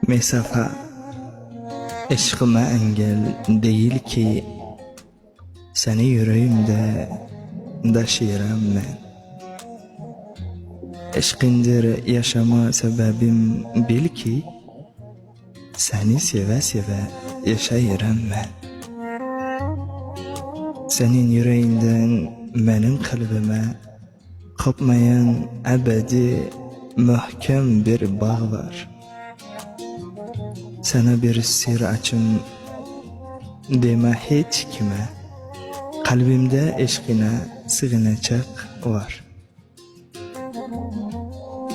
Mesafe eşkıma engel değil ki, seni yüreğimde daşıyıram ben. Eşkindir yaşama sebebim, bil ki, seni seve seve yaşayıram ben. Senin yüreğinden benim kalbime kopmayan ebedi mühkem bir bağ var. Sana bir sır açım deme hiç kime, kalbimde eşkine sığınacak var.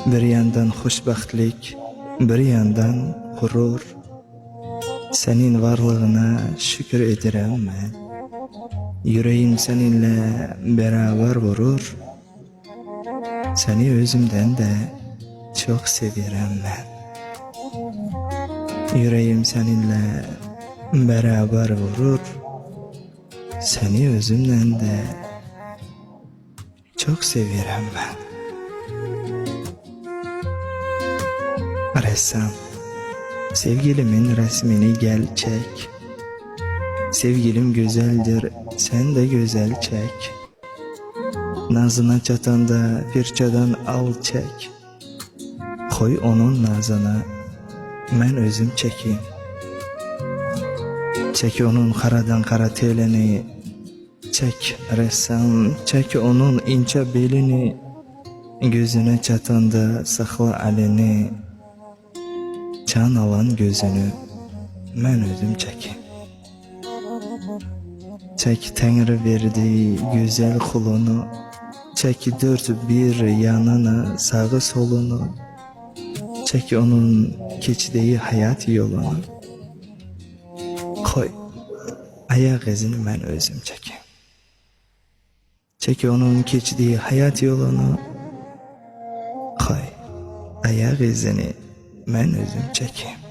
Bir yandan hoşbahtlik, bir yandan gurur, senin varlığına şükür ederim ben. Yüreğim seninle beraber vurur, seni özümden de çok severim ben. Yüreğim seninle beraber vurur, seni özümden de çok severim ben. Ressam, sevgilimin resmini gel çek. Sevgilim güzeldir, sen de güzel çek. Nazına çatanda fırçadan al çek. Koy onun nazını, ben özüm çekeyim. Çek onun karadan kara telini, çek ressam, çek onun ince belini. Gözüne çatanda sakla elini, can alan gözünü, ben özüm çekeyim. Çek Tanrı verdiği güzel kulunu, çek dört bir yanına sağı solunu, çek onun geçtiği hayat yolunu. Koy ayak izini, ben özüm çekeyim. Çek onun geçtiği hayat yolunu, koy ayak izini, ben özüm çekeyim.